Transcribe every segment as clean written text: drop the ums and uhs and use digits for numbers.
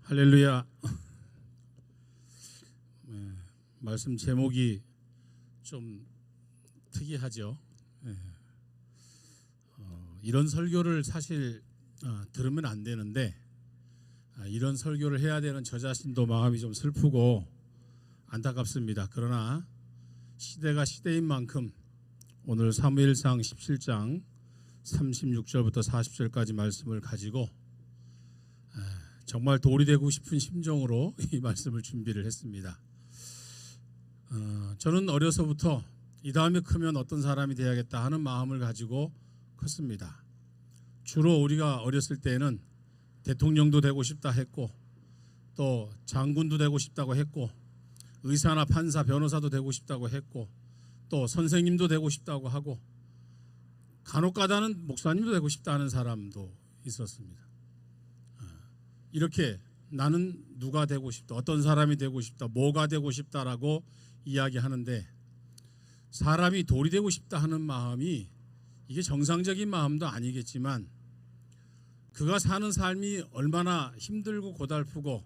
할렐루야. 말씀 제목이 좀 특이하죠. 이런 설교를 사실 들으면 안 되는데 이런 설교를 해야 되는 저 자신도 마음이 좀 슬프고 안타깝습니다. 그러나 시대가 시대인 만큼 오늘 사무엘상 17장 36절부터 40절까지 말씀을 가지고 정말 돌이 되고 싶은 심정으로 이 말씀을 준비를 했습니다. 저는 어려서부터 이 다음에 크면 어떤 사람이 되어야겠다 하는 마음을 가지고 컸습니다. 주로 우리가 어렸을 때는 대통령도 되고 싶다 했고, 또 장군도 되고 싶다고 했고, 의사나 판사, 변호사도 되고 싶다고 했고, 또 선생님도 되고 싶다고 하고, 간혹가다는 목사님도 되고 싶다는 사람도 있었습니다. 이렇게 나는 누가 되고 싶다, 어떤 사람이 되고 싶다, 뭐가 되고 싶다라고 이야기하는데, 사람이 돌이 되고 싶다 하는 마음이 이게 정상적인 마음도 아니겠지만 그가 사는 삶이 얼마나 힘들고 고달프고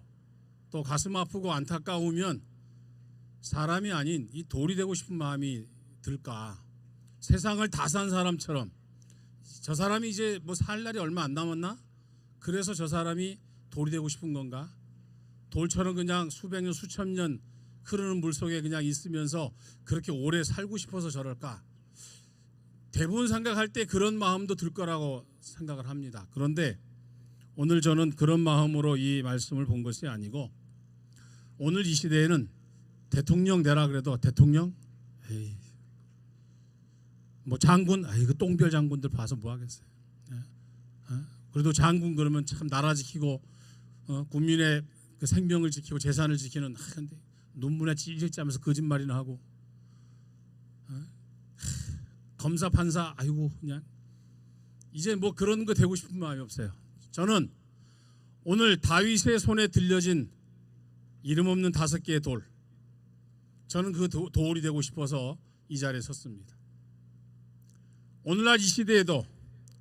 또 가슴 아프고 안타까우면 사람이 아닌 이 돌이 되고 싶은 마음이 들까? 세상을 다 산 사람처럼 저 사람이 이제 뭐 살 날이 얼마 안 남았나? 그래서 저 사람이 돌이 되고 싶은 건가? 돌처럼 그냥 수백 년 수천 년 흐르는 물 속에 그냥 있으면서 그렇게 오래 살고 싶어서 저럴까? 대부분 생각할 때 그런 마음도 들 거라고 생각을 합니다. 그런데 오늘 저는 그런 마음으로 이 말씀을 본 것이 아니고, 오늘 이 시대에는 대통령 되라 그래도 대통령? 에이, 뭐 장군? 그 똥별 장군들 봐서 뭐 하겠어요? 그래도 장군 그러면 참 나라 지키고 국민의 그 생명을 지키고 재산을 지키는, 근데 논문에 찔찔 짜면서 거짓말이나 하고, 검사 판사 아이고 그냥 이제 뭐 그런 거 되고 싶은 마음이 없어요. 저는 오늘 다윗의 손에 들려진 이름 없는 5개의 돌, 저는 그 돌이 되고 싶어서 이 자리에 섰습니다. 오늘날 이 시대에도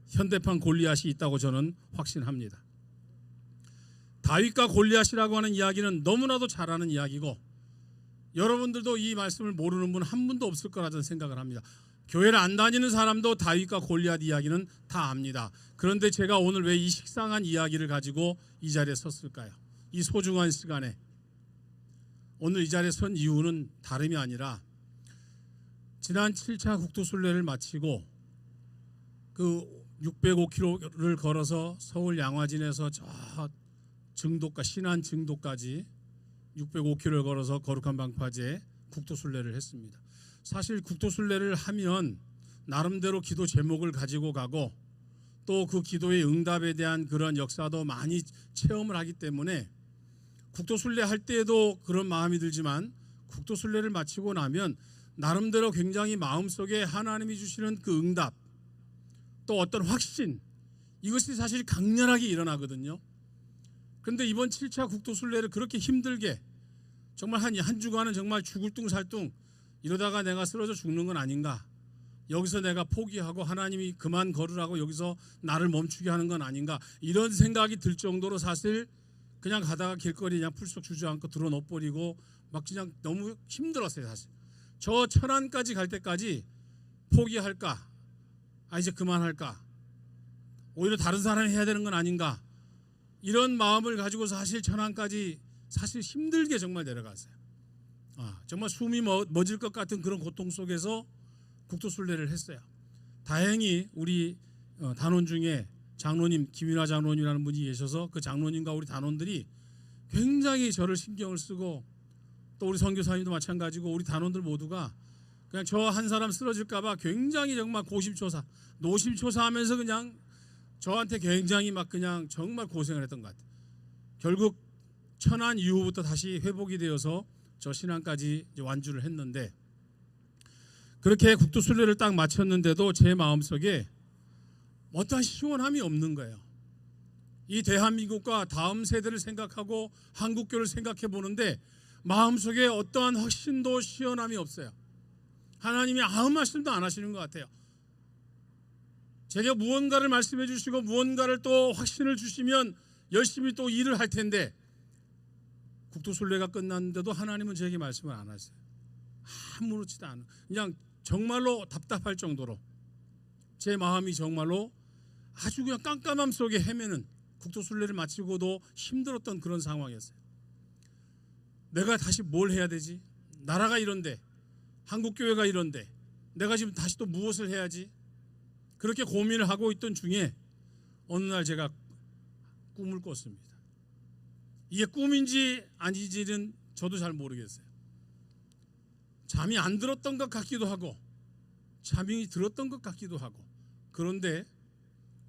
현대판 골리앗이 있다고 저는 확신합니다. 다윗과 골리앗이라고 하는 이야기는 너무나도 잘 아는 이야기고, 여러분들도 이 말씀을 모르는 분 한 분도 없을 거라는 생각을 합니다. 교회를 안 다니는 사람도 다윗과 골리앗 이야기는 다 압니다. 그런데 제가 오늘 왜 이 식상한 이야기를 가지고 이 자리에 섰을까요? 이 소중한 시간에 오늘 이 자리에 선 이유는 다름이 아니라, 지난 7차 국토순례를 마치고 그 605km를 걸어서 서울 양화진에서 저 증도까 신안 증도까지 605km를 걸어서 거룩한 방파제 국토순례를 했습니다. 사실 국토순례를 하면 나름대로 기도 제목을 가지고 가고, 또 그 기도의 응답에 대한 그런 역사도 많이 체험을 하기 때문에 국토순례 할 때에도 그런 마음이 들지만, 국토순례를 마치고 나면 나름대로 굉장히 마음속에 하나님이 주시는 그 응답, 또 어떤 확신, 이것이 사실 강렬하게 일어나거든요. 그런데 이번 7차 국토순례를 그렇게 힘들게, 정말 한 주간은 정말 죽을 둥살둥 이러다가 내가 쓰러져 죽는 건 아닌가, 여기서 내가 포기하고 하나님이 그만 걸으라고 여기서 나를 멈추게 하는 건 아닌가, 이런 생각이 들 정도로 사실 그냥 가다가 길거리 그냥 풀썩 주저앉고 들어 넣어버리고 막 그냥 너무 힘들었어요. 사실 저 천안까지 갈 때까지 포기할까, 이제 그만할까, 오히려 다른 사람이 해야 되는 건 아닌가, 이런 마음을 가지고 사실 천안까지 사실 힘들게 정말 내려갔어요. 정말 숨이 멎을 것 같은 그런 고통 속에서 국토순례를 했어요. 다행히 우리 단원 중에 장로님, 김윤아 장로님이라는 분이 계셔서 그 장로님과 우리 단원들이 굉장히 저를 신경을 쓰고, 또 우리 선교사님도 마찬가지고 우리 단원들 모두가 그냥 저 한 사람 쓰러질까 봐 굉장히 정말 고심초사, 노심초사하면서 그냥 저한테 굉장히 막 그냥 정말 고생을 했던 것 같아요. 결국 천안 이후부터 다시 회복이 되어서 저 신안까지 완주를 했는데, 그렇게 국토순례를 딱 마쳤는데도 제 마음속에 어떠한 시원함이 없는 거예요. 이 대한민국과 다음 세대를 생각하고 한국교를 생각해 보는데 마음속에 어떠한 확신도 시원함이 없어요. 하나님이 아무 말씀도 안 하시는 것 같아요. 제가 무언가를 말씀해 주시고 무언가를 또 확신을 주시면 열심히 또 일을 할 텐데 국토순례가 끝났는데도 하나님은 저에게 말씀을 안 하세요. 아무렇지도 않은, 그냥 정말로 답답할 정도로 제 마음이 정말로 아주 그냥 깜깜함 속에 헤매는, 국토순례를 마치고도 힘들었던 그런 상황이었어요. 내가 다시 뭘 해야 되지? 나라가 이런데, 한국교회가 이런데 내가 지금 다시 또 무엇을 해야지? 그렇게 고민을 하고 있던 중에 어느 날 제가 꿈을 꿨습니다. 이게 꿈인지 아닌지는 저도 잘 모르겠어요. 잠이 안 들었던 것 같기도 하고 잠이 들었던 것 같기도 하고, 그런데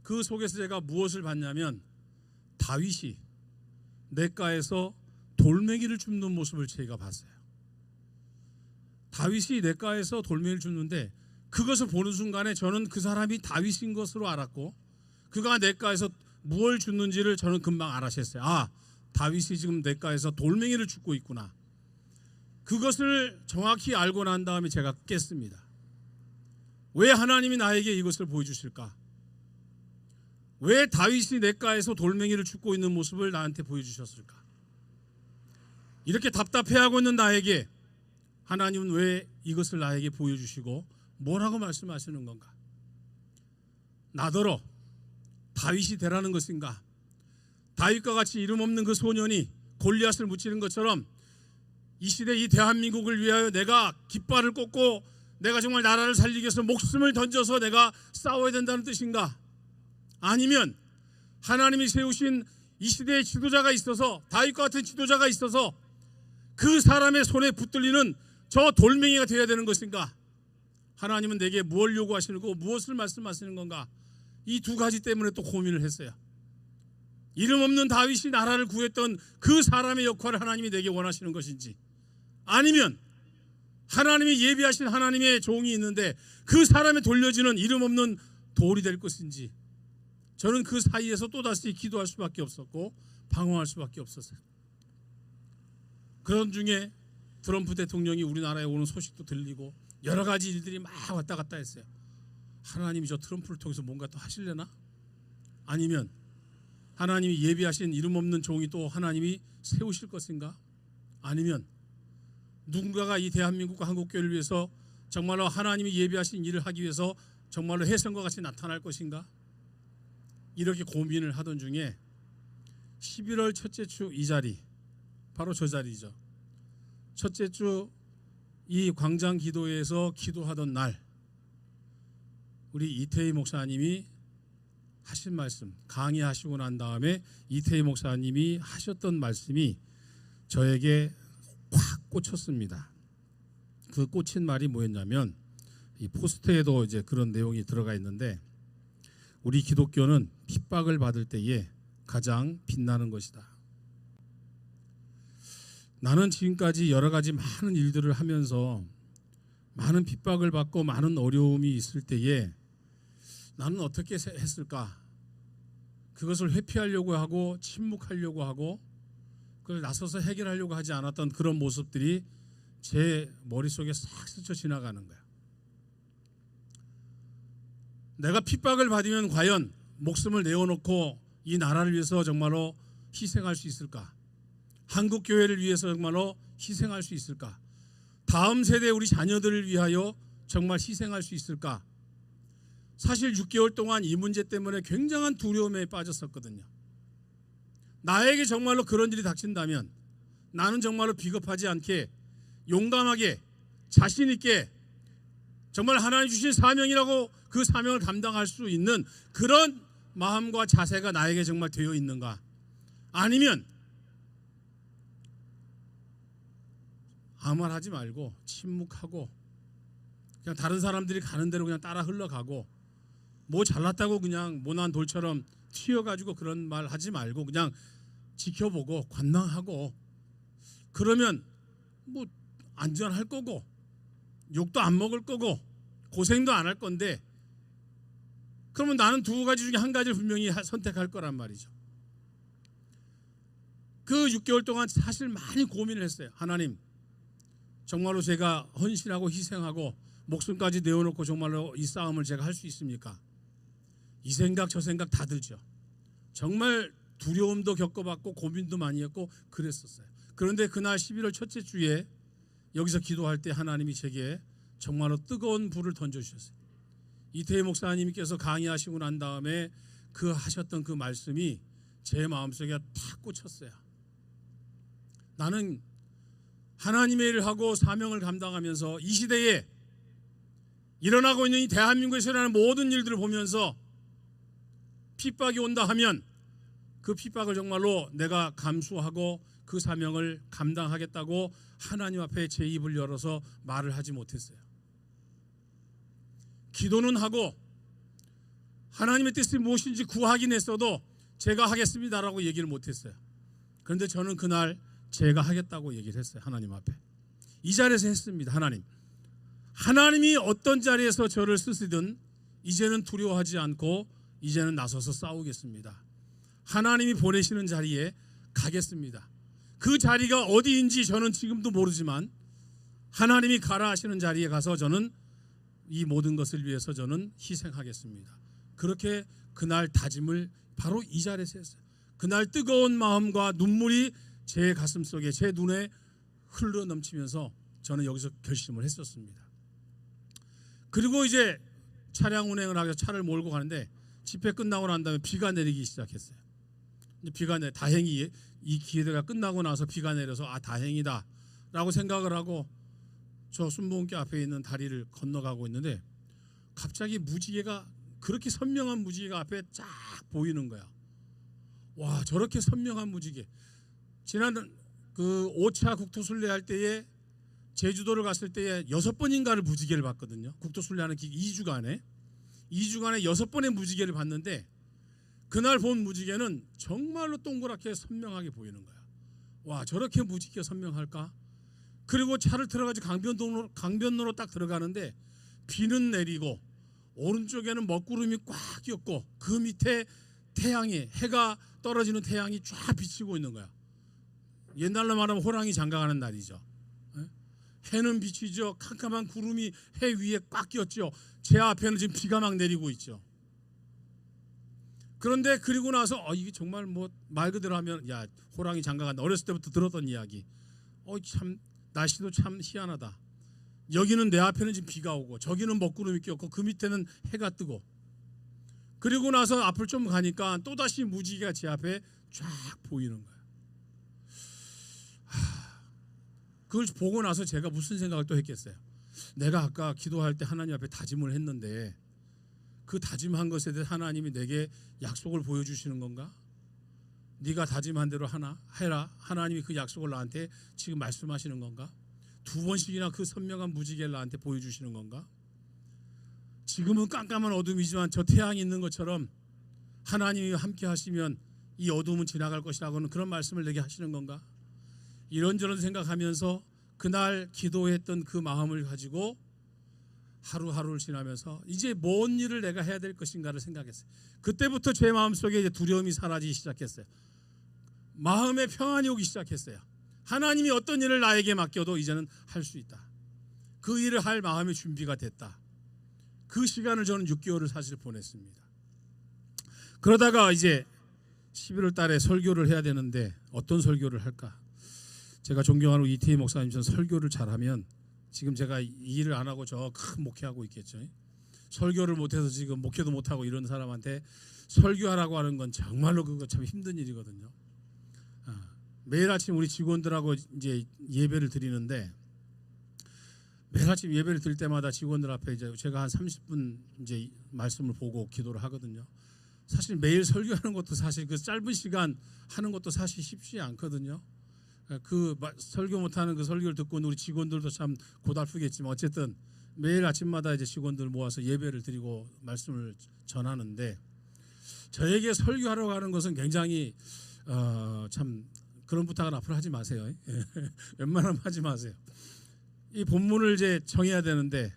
그 속에서 제가 무엇을 봤냐면 다윗이 냇가에서 돌멩이를 줍는 모습을 제가 봤어요. 다윗이 냇가에서 돌멩이를 줍는데 그것을 보는 순간에 저는 그 사람이 다윗인 것으로 알았고, 그가 냇가에서 무엇을 줍는지를 저는 금방 알아챘어요. 아, 다윗이 지금 냇가에서 돌멩이를 줍고 있구나. 그것을 정확히 알고 난 다음에 제가 깼습니다. 왜 하나님이 나에게 이것을 보여주실까? 왜 다윗이 냇가에서 돌멩이를 줍고 있는 모습을 나한테 보여주셨을까? 이렇게 답답해하고 있는 나에게 하나님은 왜 이것을 나에게 보여주시고 뭐라고 말씀하시는 건가? 나더러 다윗이 되라는 것인가? 다윗과 같이 이름 없는 그 소년이 골리앗을 무찌른 것처럼 이 시대 이 대한민국을 위하여 내가 깃발을 꽂고 내가 정말 나라를 살리기 위해서 목숨을 던져서 내가 싸워야 된다는 뜻인가? 아니면 하나님이 세우신 이 시대의 지도자가 있어서, 다윗과 같은 지도자가 있어서 그 사람의 손에 붙들리는 저 돌멩이가 되어야 되는 것인가? 하나님은 내게 무엇을 요구하시는 거, 무엇을 말씀하시는 건가? 이 두 가지 때문에 또 고민을 했어요. 이름 없는 다윗이 나라를 구했던 그 사람의 역할을 하나님이 내게 원하시는 것인지, 아니면 하나님이 예비하신 하나님의 종이 있는데 그 사람에 돌려지는 이름 없는 돌이 될 것인지, 저는 그 사이에서 또다시 기도할 수밖에 없었고 방황할 수밖에 없었어요. 그런 중에 트럼프 대통령이 우리나라에 오는 소식도 들리고 여러 가지 일들이 막 왔다 갔다 했어요. 하나님이 저 트럼프를 통해서 뭔가 또 하실려나? 아니면 하나님이 예비하신 이름 없는 종이 또 하나님이 세우실 것인가? 아니면 누군가가 이 대한민국과 한국교회를 위해서 정말로 하나님이 예비하신 일을 하기 위해서 정말로 혜성과 같이 나타날 것인가? 이렇게 고민을 하던 중에 11월 첫째 주 이 자리, 바로 저 자리죠. 첫째 주 이 광장 기도회에서 기도하던 날, 우리 이태희 목사님이 하신 말씀, 강의하시고 난 다음에 이태희 목사님이 하셨던 말씀이 저에게 확 꽂혔습니다. 그 꽂힌 말이 뭐였냐면, 이 포스트에도 이제 그런 내용이 들어가 있는데, 우리 기독교는 핍박을 받을 때에 가장 빛나는 것이다. 나는 지금까지 여러 가지 많은 일들을 하면서 많은 핍박을 받고 많은 어려움이 있을 때에 나는 어떻게 했을까? 그것을 회피하려고 하고 침묵하려고 하고 그걸 나서서 해결하려고 하지 않았던 그런 모습들이 제 머릿속에 싹 스쳐 지나가는 거야. 내가 핍박을 받으면 과연 목숨을 내어놓고 이 나라를 위해서 정말로 희생할 수 있을까? 한국 교회를 위해서 정말로 희생할 수 있을까? 다음 세대 우리 자녀들을 위하여 정말 희생할 수 있을까? 사실 6개월 동안 이 문제 때문에 굉장한 두려움에 빠졌었거든요. 나에게 정말로 그런 일이 닥친다면 나는 정말로 비겁하지 않게 용감하게 자신 있게 정말 하나님 주신 사명이라고 그 사명을 감당할 수 있는 그런 마음과 자세가 나에게 정말 되어 있는가? 아니면 아무 말 하지 말고 침묵하고 그냥 다른 사람들이 가는 대로 그냥 따라 흘러가고 뭐 잘났다고 그냥 모난 돌처럼 튀어가지고 그런 말 하지 말고 그냥 지켜보고 관망하고, 그러면 뭐 안전할 거고 욕도 안 먹을 거고 고생도 안 할 건데, 그러면 나는 두 가지 중에 한 가지를 분명히 선택할 거란 말이죠. 그 6개월 동안 사실 많이 고민을 했어요. 하나님, 정말로 제가 헌신하고 희생하고 목숨까지 내어놓고 정말로 이 싸움을 제가 할 수 있습니까? 이 생각 저 생각 다 들죠. 정말 두려움도 겪어봤고 고민도 많이 했고 그랬었어요. 그런데 그날 11월 첫째 주에 여기서 기도할 때 하나님이 제게 정말로 뜨거운 불을 던져주셨어요. 이태희 목사님께서 강의하시고 난 다음에 그 하셨던 그 말씀이 제 마음속에 탁 꽂혔어요. 나는 하나님의 일을 하고 사명을 감당하면서 이 시대에 일어나고 있는 이 대한민국에서 일어나는 모든 일들을 보면서 핍박이 온다 하면 그 핍박을 정말로 내가 감수하고 그 사명을 감당하겠다고 하나님 앞에 제 입을 열어서 말을 하지 못했어요. 기도는 하고 하나님의 뜻이 무엇인지 구하긴 했어도 제가 하겠습니다라고 얘기를 못했어요. 그런데 저는 그날 제가 하겠다고 얘기를 했어요. 하나님 앞에. 이 자리에서 했습니다. 하나님이 어떤 자리에서 저를 쓰시든 이제는 두려워하지 않고 이제는 나서서 싸우겠습니다. 하나님이 보내시는 자리에 가겠습니다. 그 자리가 어디인지 저는 지금도 모르지만 하나님이 가라 하시는 자리에 가서 저는 이 모든 것을 위해서 저는 희생하겠습니다. 그렇게 그날 다짐을 바로 이 자리에서 했어요. 그날 뜨거운 마음과 눈물이 제 가슴 속에 제 눈에 흘러 넘치면서 저는 여기서 결심을 했었습니다. 그리고 이제 차량 운행을 하면서 차를 몰고 가는데 집회 끝나고 난 다음에 비가 내리기 시작했어요. 비가 다행히 이 기회가 끝나고 나서 비가 내려서 다행이다 라고 생각을 하고 저 순복음교 앞에 있는 다리를 건너가고 있는데 갑자기 무지개가 그렇게 선명한 무지개가 앞에 쫙 보이는 거야. 와, 저렇게 선명한 무지개. 지난 그 5차 국토순례 할 때에 제주도를 갔을 때에 6번인가를 무지개를 봤거든요. 국토순례하는 2주간에 6번의 무지개를 봤는데 그날 본 무지개는 정말로 동그랗게 선명하게 보이는 거야. 와, 저렇게 무지개가 선명할까? 그리고 차를 들어가지고 강변로로 딱 들어가는데 비는 내리고 오른쪽에는 먹구름이 꽉 꼈고 그 밑에 해가 떨어지는 태양이 쫙 비치고 있는 거야. 옛날로 말하면 호랑이 장가가는 날이죠. 해는 비치죠. 캄캄한 구름이 해 위에 꽉 꼈죠. 제 앞에는 지금 비가 막 내리고 있죠. 그런데 그리고 나서 이게 정말 뭐 말 그대로 하면 야, 호랑이 장가간다. 어렸을 때부터 들었던 이야기. 참 날씨도 참 희한하다. 여기는 내 앞에는 지금 비가 오고 저기는 먹구름이 꼈고 그 밑에는 해가 뜨고 그리고 나서 앞을 좀 가니까 또다시 무지개가 제 앞에 쫙 보이는 거야. 그걸 보고 나서 제가 무슨 생각을 또 했겠어요. 내가 아까 기도할 때 하나님 앞에 다짐을 했는데 그 다짐한 것에 대해 하나님이 내게 약속을 보여주시는 건가? 네가 다짐한 대로 해라. 하나님이 그 약속을 나한테 지금 말씀하시는 건가? 2번씩이나 그 선명한 무지개를 나한테 보여주시는 건가? 지금은 깜깜한 어둠이지만 저 태양이 있는 것처럼 하나님이 함께 하시면 이 어둠은 지나갈 것이라고는 그런 말씀을 내게 하시는 건가? 이런저런 생각하면서 그날 기도했던 그 마음을 가지고 하루하루를 지나면서 이제 뭔 일을 내가 해야 될 것인가를 생각했어요. 그때부터 제 마음속에 이제 두려움이 사라지기 시작했어요. 마음의 평안이 오기 시작했어요. 하나님이 어떤 일을 나에게 맡겨도 이제는 할 수 있다. 그 일을 할 마음의 준비가 됐다. 그 시간을 저는 6개월을 사실 보냈습니다. 그러다가 이제 11월 달에 설교를 해야 되는데 어떤 설교를 할까? 제가 존경하는 이태희 목사님처럼 설교를 잘하면 지금 제가 이 일을 안 하고 저 큰 목회하고 있겠죠. 설교를 못해서 지금 목회도 못하고 이런 사람한테 설교하라고 하는 건 정말로 그거 참 힘든 일이거든요. 매일 아침 우리 직원들하고 이제 예배를 드리는데 매일 아침 예배를 드릴 때마다 직원들 앞에 이제 제가 한 30분 이제 말씀을 보고 기도를 하거든요. 사실 매일 설교하는 것도 사실 그 짧은 시간 하는 것도 사실 쉽지 않거든요. 그 설교 못하는 그 설교를 듣고 우리 직원들도 참 고달프겠지만 어쨌든 매일 아침마다 이제 직원들 모아서 예배를 드리고 말씀을 전하는데 저에게 설교하러 가는 것은 굉장히 참 그런 부탁은 앞으로 하지 마세요. 웬만하면 하지 마세요. 이 본문을 이제 정해야 되는데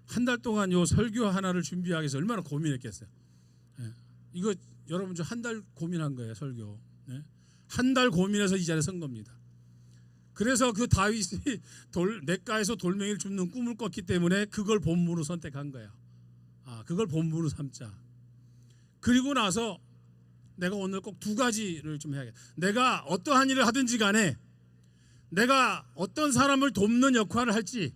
한 달 동안 요 설교 하나를 준비하기 위해서 얼마나 고민했겠어요. 이거 여러분 저 한 달 고민한 거예요. 설교. 한 달 고민해서 이 자리에 선 겁니다. 그래서 그 다윗이 냇가에서 돌멩이를 줍는 꿈을 꿨기 때문에 그걸 본문으로 선택한 거예요. 그걸 본문으로 삼자. 그리고 나서 내가 오늘 꼭 2가지를 좀 해야겠다. 내가 어떠한 일을 하든지 간에 내가 어떤 사람을 돕는 역할을 할지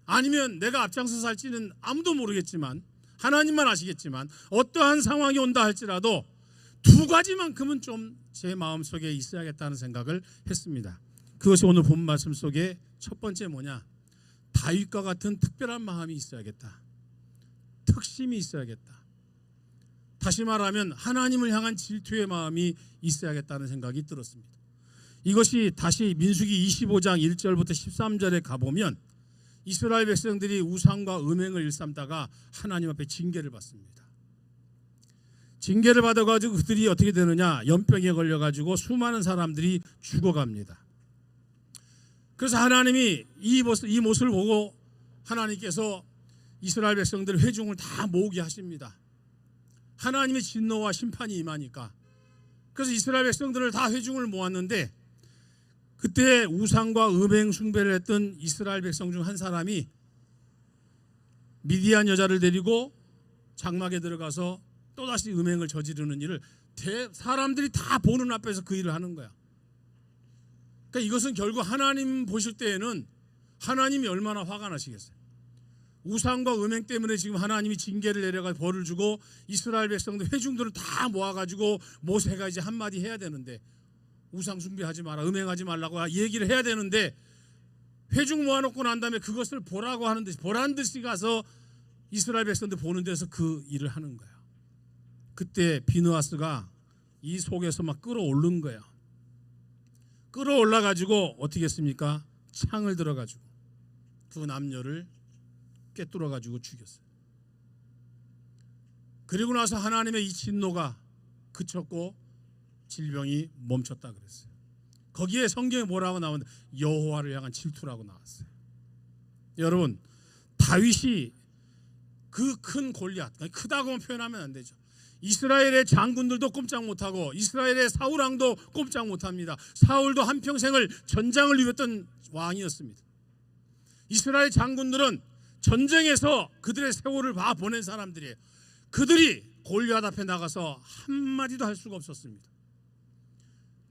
아니면 내가 앞장서서 할지는 아무도 모르겠지만 하나님만 아시겠지만 어떠한 상황이 온다 할지라도 두 가지만큼은 좀 제 마음속에 있어야겠다는 생각을 했습니다. 그것이 오늘 본 말씀 속에 첫 번째 뭐냐? 다윗과 같은 특별한 마음이 있어야겠다. 특심이 있어야겠다. 다시 말하면 하나님을 향한 질투의 마음이 있어야겠다는 생각이 들었습니다. 이것이 다시 민수기 25장 1절부터 13절에 가보면 이스라엘 백성들이 우상과 음행을 일삼다가 하나님 앞에 징계를 받습니다. 징계를 받아가지고 그들이 어떻게 되느냐? 연병에 걸려가지고 수많은 사람들이 죽어갑니다. 그래서 하나님이 이 모습을 보고 하나님께서 이스라엘 백성들 회중을 다 모으게 하십니다. 하나님의 진노와 심판이 임하니까. 그래서 이스라엘 백성들을 다 회중을 모았는데 그때 우상과 음행 숭배를 했던 이스라엘 백성 중 한 사람이 미디안 여자를 데리고 장막에 들어가서 또다시 음행을 저지르는 일을 사람들이 다 보는 앞에서 그 일을 하는 거야. 그러니까 이것은 결국 하나님 보실 때에는 하나님이 얼마나 화가 나시겠어요. 우상과 음행 때문에 지금 하나님이 징계를 내려가 벌을 주고 이스라엘 백성들 회중들을 다 모아가지고 모세가 이제 한마디 해야 되는데 우상 숭배하지 마라, 음행하지 말라고 얘기를 해야 되는데 회중 모아놓고 난 다음에 그것을 보라고 하는 듯이 보란 듯이 가서 이스라엘 백성들 보는 데서 그 일을 하는 거야. 그때 비느하스가 이 속에서 막 끌어오른 거야. 끌어올라가지고 어떻게 했습니까? 창을 들어가지고 그 남녀를 꿰뚫어가지고 죽였어요. 그리고 나서 하나님의 이 진노가 그쳤고 질병이 멈췄다 그랬어요. 거기에 성경에 뭐라고 나오는데 여호와를 향한 질투라고 나왔어요. 여러분, 다윗이 그 큰 골리앗, 크다고만 표현하면 안 되죠. 이스라엘의 장군들도 꼼짝 못하고 이스라엘의 사울 왕도 꼼짝 못합니다. 사울도 한평생을 전장을 누볐던 왕이었습니다. 이스라엘 장군들은 전쟁에서 그들의 세월을 다 보낸 사람들이에요. 그들이 골리앗 앞에 나가서 한마디도 할 수가 없었습니다.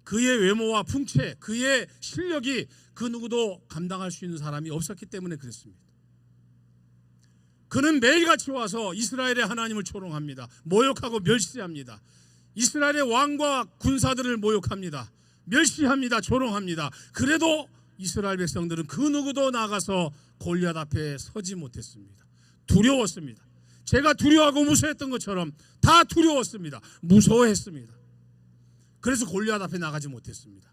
그의 외모와 풍채, 그의 실력이 그 누구도 감당할 수 있는 사람이 없었기 때문에 그랬습니다. 그는 매일같이 와서 이스라엘의 하나님을 조롱합니다. 모욕하고 멸시합니다. 이스라엘의 왕과 군사들을 모욕합니다. 멸시합니다. 조롱합니다. 그래도 이스라엘 백성들은 그 누구도 나가서 골리앗 앞에 서지 못했습니다. 두려웠습니다. 제가 두려워하고 무서워했던 것처럼 다 두려웠습니다. 무서워했습니다. 그래서 골리앗 앞에 나가지 못했습니다.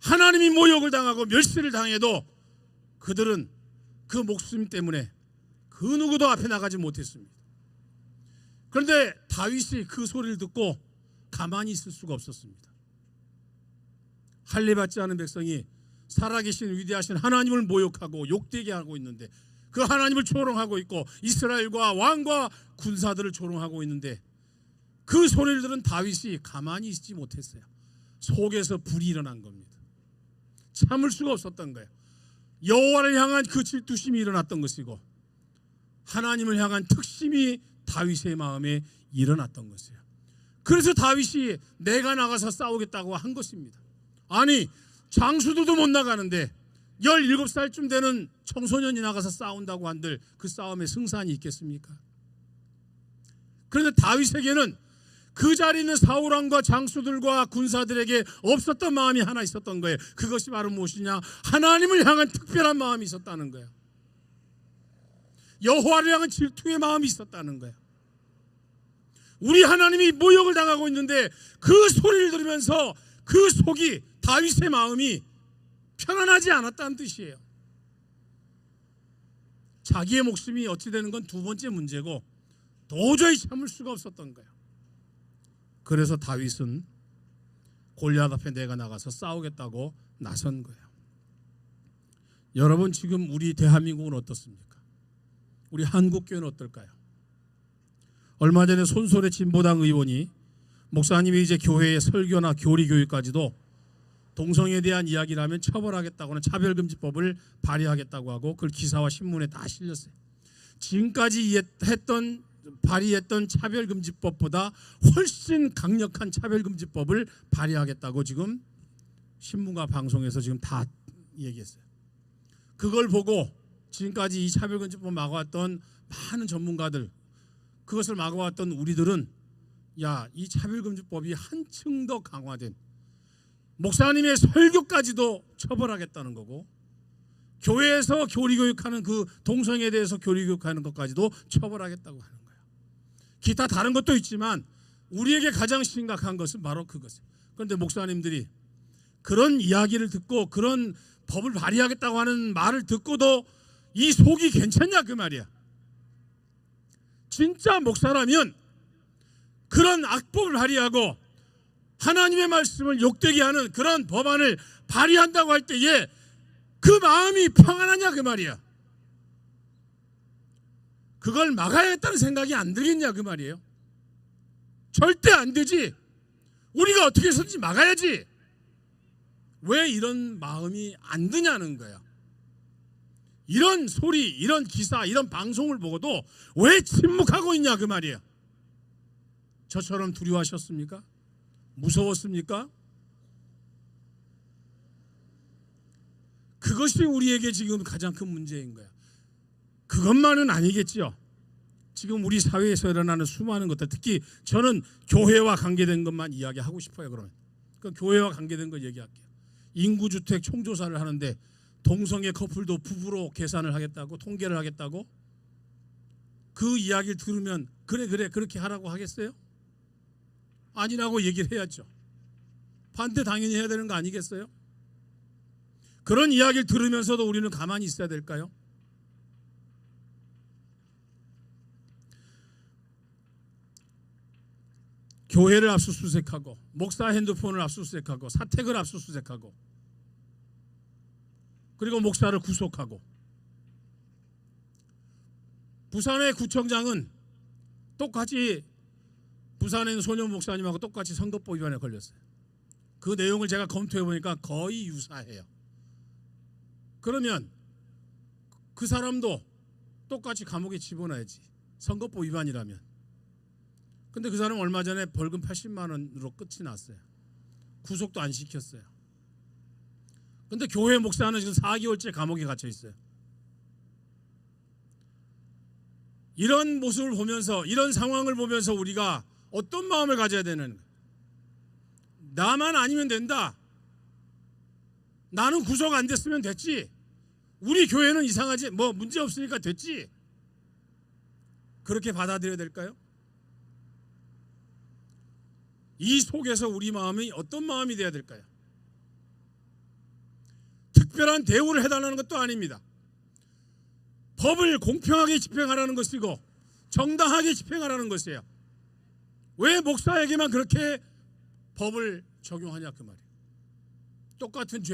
하나님이 모욕을 당하고 멸시를 당해도 그들은 그 목숨 때문에 그 누구도 앞에 나가지 못했습니다. 그런데 다윗이 그 소리를 듣고 가만히 있을 수가 없었습니다. 할례받지 않은 백성이 살아계신 위대하신 하나님을 모욕하고 욕되게 하고 있는데 그 하나님을 조롱하고 있고 이스라엘과 왕과 군사들을 조롱하고 있는데 그 소리를 들은 다윗이 가만히 있지 못했어요. 속에서 불이 일어난 겁니다. 참을 수가 없었던 거예요. 여호와를 향한 그 질투심이 일어났던 것이고 하나님을 향한 특심이 다윗의 마음에 일어났던 것이에요. 그래서 다윗이 내가 나가서 싸우겠다고 한 것입니다. 아니, 장수들도 못 나가는데 17살쯤 되는 청소년이 나가서 싸운다고 한들 그 싸움에 승산이 있겠습니까? 그런데 다윗에게는 그 자리에 있는 사울왕과 장수들과 군사들에게 없었던 마음이 하나 있었던 거예요. 그것이 바로 무엇이냐? 하나님을 향한 특별한 마음이 있었다는 거예요. 여호와를 향한 질투의 마음이 있었다는 거예요. 우리 하나님이 모욕을 당하고 있는데 그 소리를 들으면서 그 속이 다윗의 마음이 편안하지 않았다는 뜻이에요. 자기의 목숨이 어찌 되는 건 두 번째 문제고 도저히 참을 수가 없었던 거예요. 그래서 다윗은 골리앗 앞에 내가 나가서 싸우겠다고 나선 거예요. 여러분, 지금 우리 대한민국은 어떻습니까? 우리 한국교회는 어떨까요? 얼마 전에 손소래 진보당 의원이 목사님이 이제 교회의 설교나 교리 교육까지도 동성애에 대한 이야기를 하면 처벌하겠다고는 차별금지법을 발의하겠다고 하고 그걸 기사와 신문에 다 실렸어요. 지금까지 발의했던 차별금지법보다 훨씬 강력한 차별금지법을 발의하겠다고 지금 신문과 방송에서 지금 다 얘기했어요. 그걸 보고 지금까지 이 차별금지법 막아왔던 많은 전문가들, 그것을 막아왔던 우리들은 야, 이 차별금지법이 한층 더 강화된, 목사님의 설교까지도 처벌하겠다는 거고, 교회에서 교리교육하는 그 동성애에 대해서 교리교육하는 것까지도 처벌하겠다고 하는 거예요. 기타 다른 것도 있지만 우리에게 가장 심각한 것은 바로 그것이에요. 그런데 목사님들이 그런 이야기를 듣고 그런 법을 발의하겠다고 하는 말을 듣고도 이 속이 괜찮냐 그 말이야. 진짜 목사라면 그런 악법을 발의하고 하나님의 말씀을 욕되게 하는 그런 법안을 발의한다고 할 때에 그 마음이 평안하냐 그 말이야. 그걸 막아야겠다는 생각이 안 들겠냐 그 말이에요. 절대 안 되지. 우리가 어떻게 해서든지 막아야지. 왜 이런 마음이 안 드냐는 거야. 이런 소리, 이런 기사, 이런 방송을 보고도 왜 침묵하고 있냐 그 말이야. 저처럼 두려워하셨습니까? 무서웠습니까? 그것이 우리에게 지금 가장 큰 문제인 거야. 그것만은 아니겠지요. 지금 우리 사회에서 일어나는 수많은 것들, 특히 저는 교회와 관계된 것만 이야기하고 싶어요. 그러면 그 교회와 관계된 걸 얘기할게요. 인구주택 총조사를 하는데 동성애 커플도 부부로 계산을 하겠다고, 통계를 하겠다고, 그 이야기를 들으면 그래 그렇게 하라고 하겠어요? 아니라고 얘기를 해야죠. 반대 당연히 해야 되는 거 아니겠어요? 그런 이야기를 들으면서도 우리는 가만히 있어야 될까요? 교회를 압수수색하고, 목사 핸드폰을 압수수색하고, 사택을 압수수색하고, 그리고 목사를 구속하고, 부산의 구청장은 똑같이 부산에 있는 소년 목사님하고 똑같이 선거법 위반에 걸렸어요. 그 내용을 제가 검토해 보니까 거의 유사해요. 그러면 그 사람도 똑같이 감옥에 집어넣어야지, 선거법 위반이라면. 근데 그 사람 얼마 전에 벌금 80만 원으로 끝이 났어요. 구속도 안 시켰어요. 근데 교회 목사는 지금 4개월째 감옥에 갇혀 있어요. 이런 모습을 보면서, 이런 상황을 보면서 우리가 어떤 마음을 가져야 되는 거예요? 나만 아니면 된다. 나는 구속 안 됐으면 됐지. 우리 교회는 이상하지, 뭐 문제 없으니까 됐지. 그렇게 받아들여야 될까요? 이 속에서 우리 마음이 어떤 마음이 돼야 될까요? 특별한 대우를 해달라는 것도 아닙니다. 법을 공평하게 집행하라는 것이고 정당하게 집행하라는 것이에요. 왜 목사에게만 그렇게 법을 적용하냐 그 말이에요. 똑같은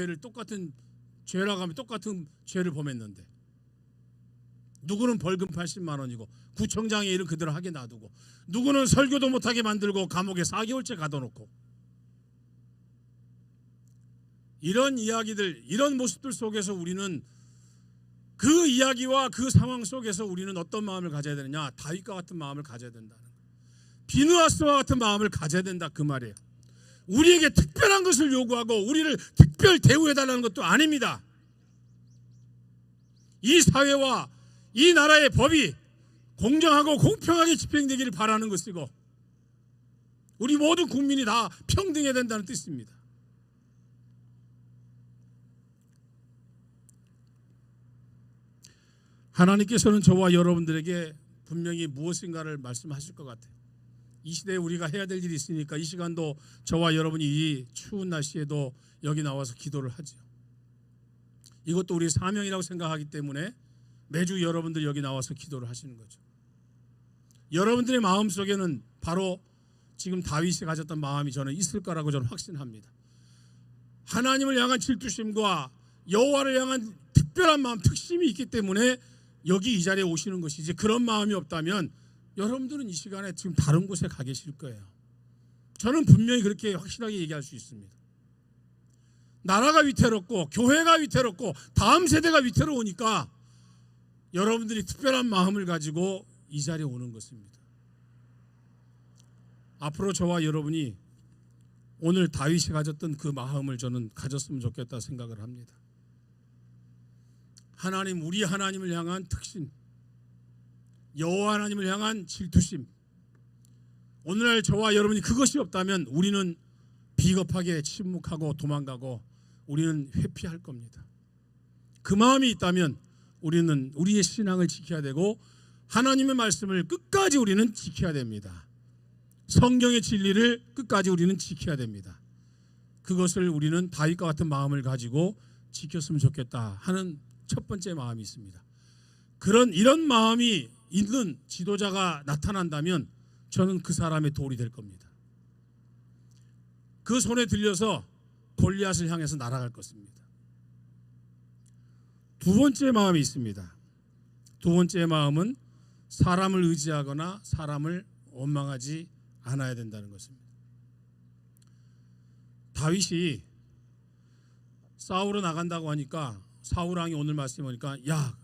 죄라고 하면 똑같은 죄를 범했는데 누구는 벌금 80만 원이고 구청장의 일을 그대로 하게 놔두고, 누구는 설교도 못하게 만들고 감옥에 4개월째 가둬놓고, 이런 이야기들, 이런 모습들 속에서 우리는 그 이야기와 그 상황 속에서 우리는 어떤 마음을 가져야 되느냐? 다윗과 같은 마음을 가져야 된다는 거예요. 비느하스와 같은 마음을 가져야 된다 그 말이에요. 우리에게 특별한 것을 요구하고 우리를 특별 대우해달라는 것도 아닙니다. 이 사회와 이 나라의 법이 공정하고 공평하게 집행되기를 바라는 것이고, 우리 모든 국민이 다 평등해야 된다는 뜻입니다. 하나님께서는 저와 여러분들에게 분명히 무엇인가를 말씀하실 것 같아요. 이 시대에 우리가 해야 될 일이 있으니까 이 시간도 저와 여러분이 이 추운 날씨에도 여기 나와서 기도를 하죠. 이것도 우리 사명이라고 생각하기 때문에 매주 여러분들 여기 나와서 기도를 하시는 거죠. 여러분들의 마음속에는 바로 지금 다윗이 가졌던 마음이 저는 있을 거라고 저는 확신합니다. 하나님을 향한 질투심과 여호와를 향한 특별한 마음, 특심이 있기 때문에 여기 이 자리에 오시는 것이지, 그런 마음이 없다면 여러분들은 이 시간에 지금 다른 곳에 가 계실 거예요. 저는 분명히 그렇게 확실하게 얘기할 수 있습니다. 나라가 위태롭고 교회가 위태롭고 다음 세대가 위태로우니까 여러분들이 특별한 마음을 가지고 이 자리에 오는 것입니다. 앞으로 저와 여러분이 오늘 다윗이 가졌던 그 마음을 저는 가졌으면 좋겠다 생각을 합니다. 하나님, 우리 하나님을 향한 특신, 여호와 하나님을 향한 질투심. 오늘날 저와 여러분이 그것이 없다면 우리는 비겁하게 침묵하고 도망가고 우리는 회피할 겁니다. 그 마음이 있다면 우리는 우리의 신앙을 지켜야 되고 하나님의 말씀을 끝까지 우리는 지켜야 됩니다. 성경의 진리를 끝까지 우리는 지켜야 됩니다. 그것을 우리는 다윗과 같은 마음을 가지고 지켰으면 좋겠다 하는 첫 번째 마음이 있습니다. 이런 마음이 있는 지도자가 나타난다면 저는 그 사람의 도울이 될 겁니다. 그 손에 들려서 골리앗을 향해서 날아갈 것입니다. 두 번째 마음이 있습니다. 두 번째 마음은 사람을 의지하거나 사람을 원망하지 않아야 된다는 것입니다. 다윗이 싸우러 나간다고 하니까 사울 왕이 오늘 말씀해 보니까 야,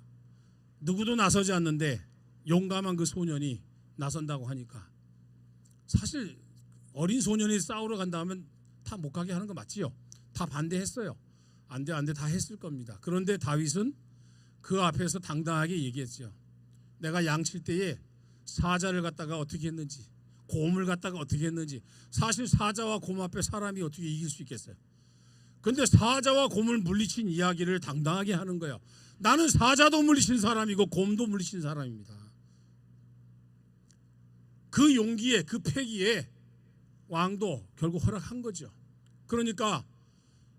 누구도 나서지 않는데 용감한 그 소년이 나선다고 하니까 사실 어린 소년이 싸우러 간다면 다 못 가게 하는 거 맞지요? 다 반대했어요. 안 돼 다 했을 겁니다. 그런데 다윗은 그 앞에서 당당하게 얘기했죠. 내가 양칠 때에 사자를 갖다가 어떻게 했는지, 곰을 갖다가 어떻게 했는지. 사실 사자와 곰 앞에 사람이 어떻게 이길 수 있겠어요? 근데 사자와 곰을 물리친 이야기를 당당하게 하는 거예요. 나는 사자도 물리친 사람이고 곰도 물리친 사람입니다. 그 용기에, 그 패기에 왕도 결국 허락한 거죠. 그러니까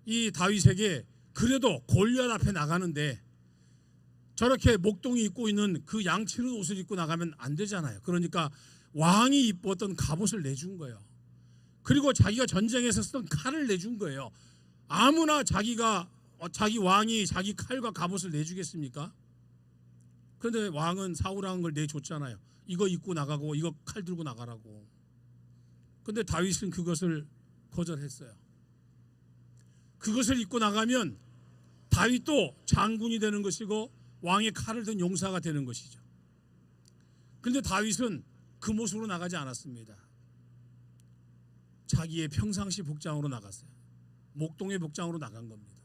이 다윗에게 그래도 골리앗 앞에 나가는데 저렇게 목동이 입고 있는 그 양치는 옷을 입고 나가면 안 되잖아요. 그러니까 왕이 입었던 갑옷을 내준 거예요. 그리고 자기가 전쟁에서 쓰던 칼을 내준 거예요. 아무나 자기 왕이 자기 칼과 갑옷을 내주겠습니까? 그런데 왕은 사울 왕은 걸 내줬잖아요. 이거 입고 나가고 이거 칼 들고 나가라고. 그런데 다윗은 그것을 거절했어요. 그것을 입고 나가면 다윗도 장군이 되는 것이고 왕의 칼을 든 용사가 되는 것이죠. 그런데 다윗은 그 모습으로 나가지 않았습니다. 자기의 평상시 복장으로 나갔어요. 목동의 복장으로 나간 겁니다.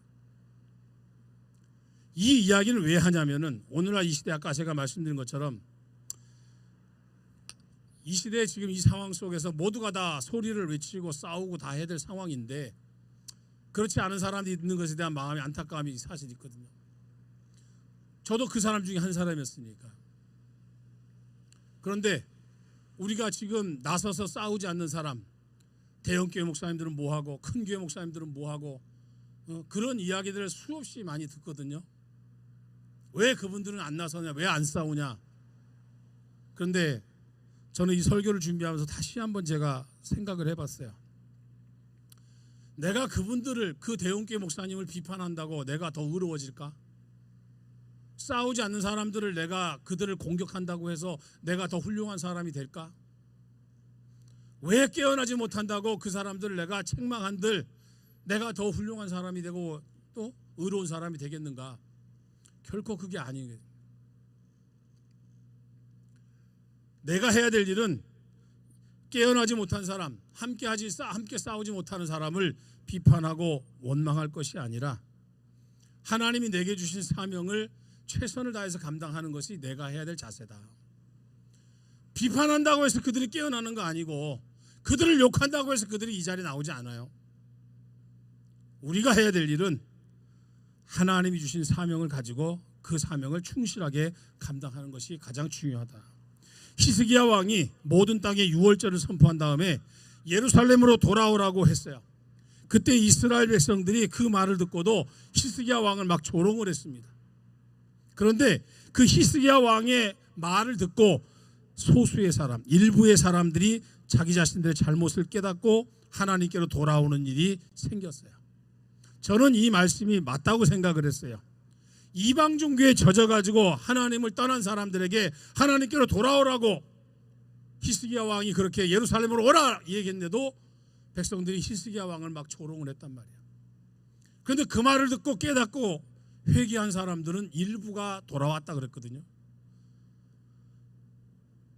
이 이야기를 왜 하냐면은 오늘날 이 시대, 아까 제가 말씀드린 것처럼 이 시대 지금 이 상황 속에서 모두가 다 소리를 외치고 싸우고 다 해야 될 상황인데 그렇지 않은 사람들이 있는 것에 대한 마음의 안타까움이 사실 있거든요. 저도 그 사람 중에 한 사람이었으니까. 그런데 우리가 지금 나서서 싸우지 않는 사람, 대형교회 목사님들은 뭐하고 큰 교회 목사님들은 뭐하고 그런 이야기들을 수없이 많이 듣거든요. 왜 그분들은 안 나서냐, 왜 안 싸우냐. 그런데 저는 이 설교를 준비하면서 다시 한번 제가 생각을 해봤어요. 내가 그분들을, 그 대형교회 목사님을 비판한다고 내가 더 의로워질까? 싸우지 않는 사람들을 내가 그들을 공격한다고 해서 내가 더 훌륭한 사람이 될까? 왜 깨어나지 못한다고 그 사람들을 내가 책망한들 내가 더 훌륭한 사람이 되고 또 의로운 사람이 되겠는가? 결코 그게 아니에요. 내가 해야 될 일은 깨어나지 못한 사람, 함께 싸우지 못하는 사람을 비판하고 원망할 것이 아니라 하나님이 내게 주신 사명을 최선을 다해서 감당하는 것이 내가 해야 될 자세다. 비판한다고 해서 그들이 깨어나는 거 아니고 그들을 욕한다고 해서 그들이 이 자리에 나오지 않아요. 우리가 해야 될 일은 하나님이 주신 사명을 가지고 그 사명을 충실하게 감당하는 것이 가장 중요하다. 히스기야 왕이 모든 땅에 유월절을 선포한 다음에 예루살렘으로 돌아오라고 했어요. 그때 이스라엘 백성들이 그 말을 듣고도 히스기야 왕을 막 조롱을 했습니다. 그런데 그 히스기야 왕의 말을 듣고 소수의 사람, 일부의 사람들이 자기 자신들의 잘못을 깨닫고 하나님께로 돌아오는 일이 생겼어요. 저는 이 말씀이 맞다고 생각을 했어요. 이방 종교에 젖어가지고 하나님을 떠난 사람들에게 하나님께로 돌아오라고 히스기야 왕이 그렇게 예루살렘으로 오라 얘기했는데도 백성들이 히스기야 왕을 막 조롱을 했단 말이에요. 그런데 그 말을 듣고 깨닫고 회개한 사람들은 일부가 돌아왔다 그랬거든요.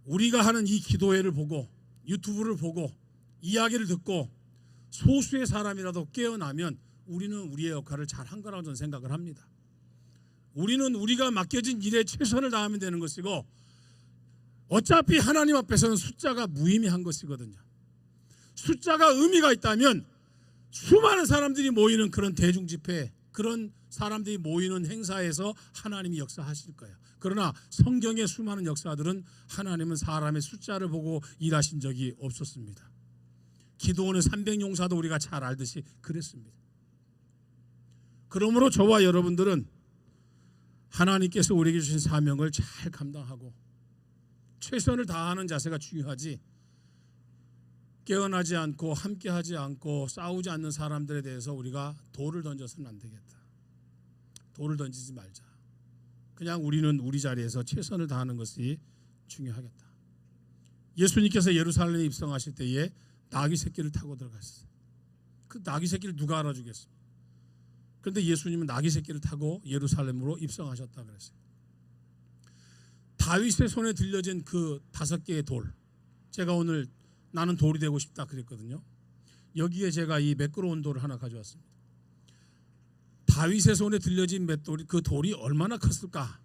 우리가 하는 이 기도회를 보고 유튜브를 보고 이야기를 듣고 소수의 사람이라도 깨어나면 우리는 우리의 역할을 잘 한 거라고 저는 생각을 합니다. 우리는 우리가 맡겨진 일에 최선을 다하면 되는 것이고, 어차피 하나님 앞에서는 숫자가 무의미한 것이거든요. 숫자가 의미가 있다면 수많은 사람들이 모이는 그런 대중집회, 그런 사람들이 모이는 행사에서 하나님이 역사하실 거예요. 그러나 성경의 수많은 역사들은 하나님은 사람의 숫자를 보고 일하신 적이 없었습니다. 기도원의 300용사도 우리가 잘 알듯이 그랬습니다. 그러므로 저와 여러분들은 하나님께서 우리에게 주신 사명을 잘 감당하고 최선을 다하는 자세가 중요하지, 깨어나지 않고 함께하지 않고 싸우지 않는 사람들에 대해서 우리가 돌을 던져서는 안 되겠다. 돌을 던지지 말자. 그냥 우리는 우리 자리에서 최선을 다하는 것이 중요하겠다. 예수님께서 예루살렘에 입성하실 때에 나귀 새끼를 타고 들어갔어요. 그 나귀 새끼를 누가 알아주겠습니까? 그런데 예수님은 나귀 새끼를 타고 예루살렘으로 입성하셨다 그랬어요. 다윗의 손에 들려진 그 5개의 돌, 제가 오늘 나는 돌이 되고 싶다 그랬거든요. 여기에 제가 이 매끄러운 돌을 하나 가져왔습니다. 다윗의 손에 들려진 맷돌이, 그 돌이 얼마나 컸을까?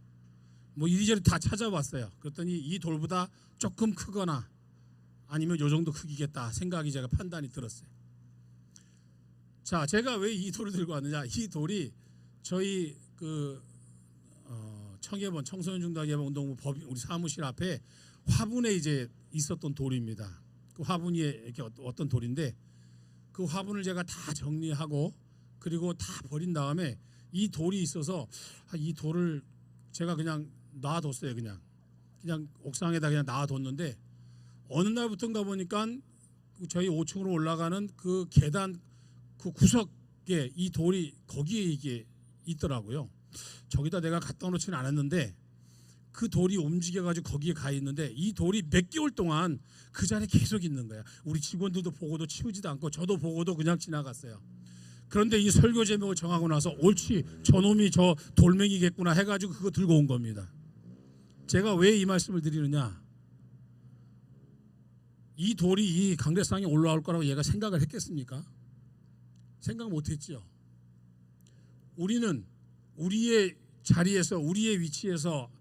뭐 이리저리 다 찾아봤어요. 그랬더니 이 돌보다 조금 크거나 아니면 요 정도 크기겠다 생각이 제가 판단이 들었어요. 자, 제가 왜 이 돌을 들고 왔느냐? 이 돌이 저희 청해본 청소년 중단 예방 운동부 법 우리 사무실 앞에 화분에 이제 있었던 돌입니다. 그 화분이 이렇게 어떤 돌인데, 그 화분을 제가 다 정리하고 그리고 다 버린 다음에 이 돌이 있어서 이 돌을 제가 그냥 놔뒀어요. 그냥 옥상에다 그냥 놔뒀는데, 어느 날부터인가 보니까 저희 5층으로 올라가는 그 계단 그 구석에 이 돌이 거기에 이게 있더라고요. 저기다 내가 갖다 놓지는 않았는데 그 돌이 움직여가지고 거기에 가 있는데, 이 돌이 몇 개월 동안 그 자리에 계속 있는 거야. 우리 직원들도 보고도 치우지도 않고 저도 보고도 그냥 지나갔어요. 그런데 이 설교 제목을 정하고 나서 옳지, 저놈이 저 돌멩이겠구나 해가지고 그거 들고 온 겁니다. 제가 왜 이 말씀을 드리느냐, 이 돌이 이 강대상에 올라올 거라고 얘가 생각을 했겠습니까? 생각 못했죠. 우리는 우리의 자리에서, 우리의 위치에서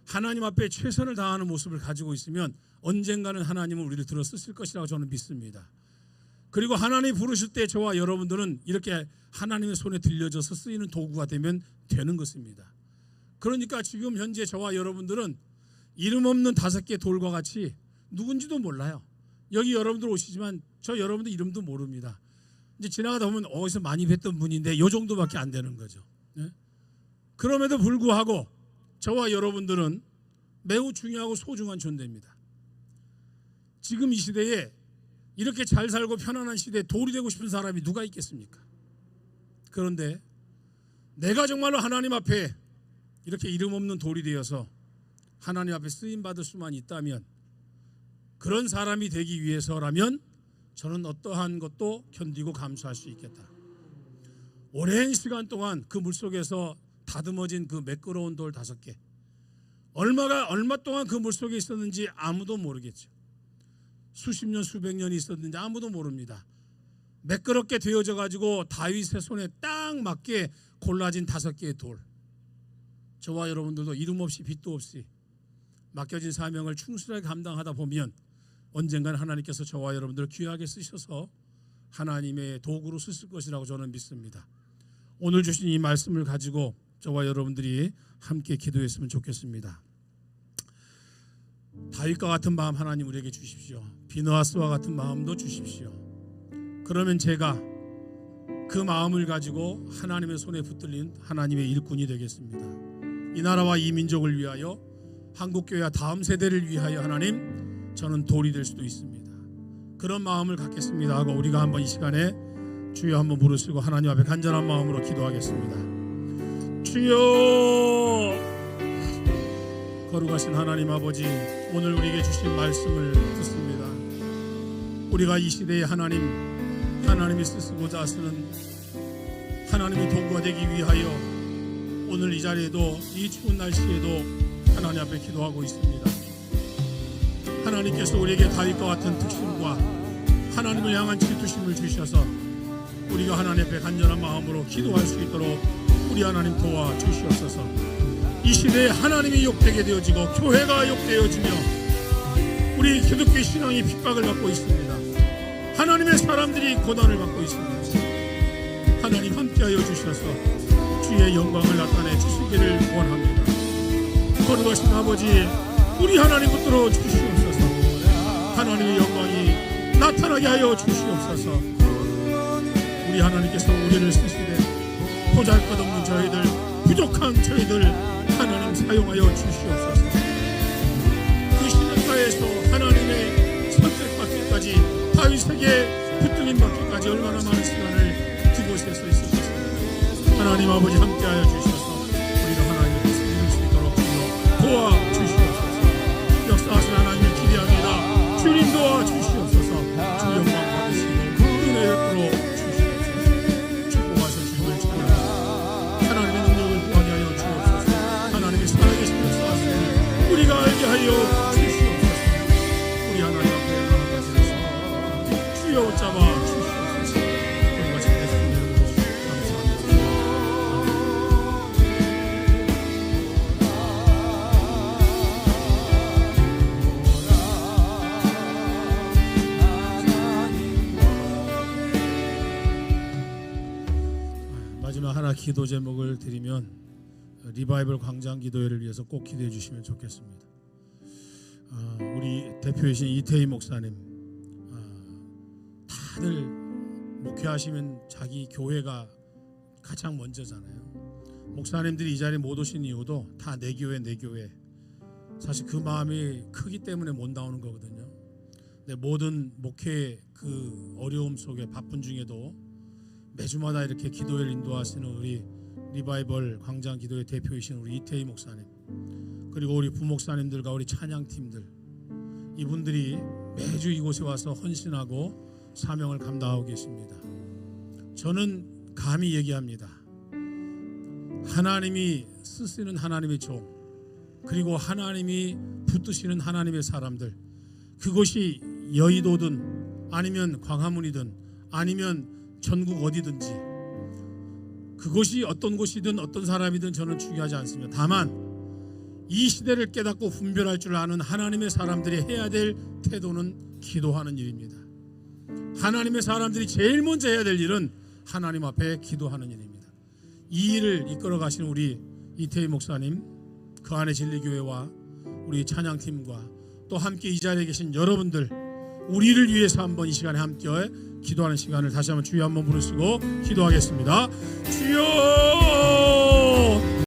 하나님 앞에 최선을 다하는 모습을 가지고 있으면 언젠가는 하나님은 우리를 들어 쓰실 것이라고 저는 믿습니다. 그리고 하나님이 부르실 때 저와 여러분들은 이렇게 하나님의 손에 들려져서 쓰이는 도구가 되면 되는 것입니다. 그러니까 지금 현재 저와 여러분들은 이름 없는 5개 돌과 같이 누군지도 몰라요. 여기 여러분들 오시지만 저 여러분들 이름도 모릅니다. 이제 지나가다 보면 어디서 많이 뵀던 분인데 요 정도밖에 안 되는 거죠. 네? 그럼에도 불구하고 저와 여러분들은 매우 중요하고 소중한 존재입니다. 지금 이 시대에 이렇게 잘 살고 편안한 시대에 돌이 되고 싶은 사람이 누가 있겠습니까? 그런데 내가 정말로 하나님 앞에 이렇게 이름 없는 돌이 되어서 하나님 앞에 쓰임 받을 수만 있다면, 그런 사람이 되기 위해서라면 저는 어떠한 것도 견디고 감수할 수 있겠다. 오랜 시간 동안 그 물속에서 다듬어진 그 매끄러운 돌 5개, 얼마 동안 그 물속에 있었는지 아무도 모르겠죠. 수십 년 수백 년이 있었는지 아무도 모릅니다. 매끄럽게 되어져 가지고 다윗의 손에 딱 맞게 골라진 5개의 돌, 저와 여러분들도 이름 없이 빚도 없이 맡겨진 사명을 충실하게 감당하다 보면 언젠가는 하나님께서 저와 여러분들을 귀하게 쓰셔서 하나님의 도구로 쓰실 것이라고 저는 믿습니다. 오늘 주신 이 말씀을 가지고 저와 여러분들이 함께 기도했으면 좋겠습니다. 다윗과 같은 마음 하나님 우리에게 주십시오. 비느하스와 같은 마음도 주십시오. 그러면 제가 그 마음을 가지고 하나님의 손에 붙들린 하나님의 일꾼이 되겠습니다. 이 나라와 이 민족을 위하여, 한국교회와 다음 세대를 위하여 하나님, 저는 돌이 될 수도 있습니다. 그런 마음을 갖겠습니다 하고 우리가 한번 이 시간에 주여 한번 부르시고 하나님 앞에 간절한 마음으로 기도하겠습니다. 주여, 거룩하신 하나님 아버지, 오늘 우리에게 주신 말씀을 듣습니다. 우리가 이 시대에 하나님이 쓰시고자 하시는 하나님의 도구가 되기 위하여 오늘 이 자리에도, 이 추운 날씨에도 하나님 앞에 기도하고 있습니다. 하나님께서 우리에게 다윗과 같은 특심과 하나님을 향한 질투심을 주셔서 우리가 하나님 앞에 간절한 마음으로 기도할 수 있도록 우리 하나님 도와 주시옵소서. 이 시대에 하나님이 욕되게 되어지고 교회가 욕되어지며 우리 기독교 신앙이 핍박을 받고 있습니다. 하나님의 사람들이 고난을 받고 있습니다. 하나님 함께하여 주셔서 주의 영광을 나타내 주시기를 원합니다. 거룩하신 아버지, 우리 하나님 붙들어 주시옵소서. 하나님의 영광이 나타나게 하여 주시옵소서. 우리 하나님께서 우리를 쓰시되 보잘것없는 저희들, 부족한 저희들 하나님 사용하여 주시옵소서. 그 시냇가에서 하나님의 선택받기까지, 다윗에게 붙들림 받기까지 얼마나 많은 시간을 그곳에 서 있었습니까? 하나님 아버지 함께하여 주셔서 우리가 하나님의 뜻을 이룰 수 있도록 주여 도와 주시옵소서. 역사하신 하나님을 기대합니다. 주님 도와 주시옵소서. 주 영광 받으시고 은혜 베풀어 주시옵소서. 축복하셔 주님을 축원합니다. 하나님의 능력을 구하게 하여 주옵소서. 하나님의 살아계신 역사하심을 우리가 알게 하여 주시옵소서. 우리 하나님 앞에 나아가시면서 주여 잡아 주시옵소서. 거룩하신 예수님 이름으로 감사합니다. 마지막 하나 기도 제목을 드리면 리바이벌 광장 기도회를 위해서 꼭 기도해 주시면 좋겠습니다. 우리 대표이신 이태희 목사님, 다들 목회하시면 자기 교회가 가장 먼저잖아요. 목사님들이 이 자리에 못 오신 이유도 다 내 교회 내 교회, 사실 그 마음이 크기 때문에 못 나오는 거거든요. 근데 모든 목회의 그 어려움 속에 바쁜 중에도 매주마다 이렇게 기도회를 인도하시는 우리 리바이벌 광장 기도회 대표이신 우리 이태희 목사님, 그리고 우리 부목사님들과 우리 찬양팀들, 이분들이 매주 이곳에 와서 헌신하고 사명을 감당하고 계십니다. 저는 감히 얘기합니다. 하나님이 쓰시는 하나님의 종, 그리고 하나님이 붙드시는 하나님의 사람들, 그곳이 여의도든 아니면 광화문이든 아니면 전국 어디든지, 그곳이 어떤 곳이든 어떤 사람이든 저는 중요하지 않습니다. 다만 이 시대를 깨닫고 분별할 줄 아는 하나님의 사람들이 해야 될 태도는 기도하는 일입니다. 하나님의 사람들이 제일 먼저 해야 될 일은 하나님 앞에 기도하는 일입니다. 이 일을 이끌어 가시는 우리 이태희 목사님, 그 안에 진리교회와 우리 찬양팀과 또 함께 이 자리에 계신 여러분들, 우리를 위해서 한번 이 시간에 함께 기도하는 시간을 다시 한번 주여 한번 부르시고 기도하겠습니다. 주여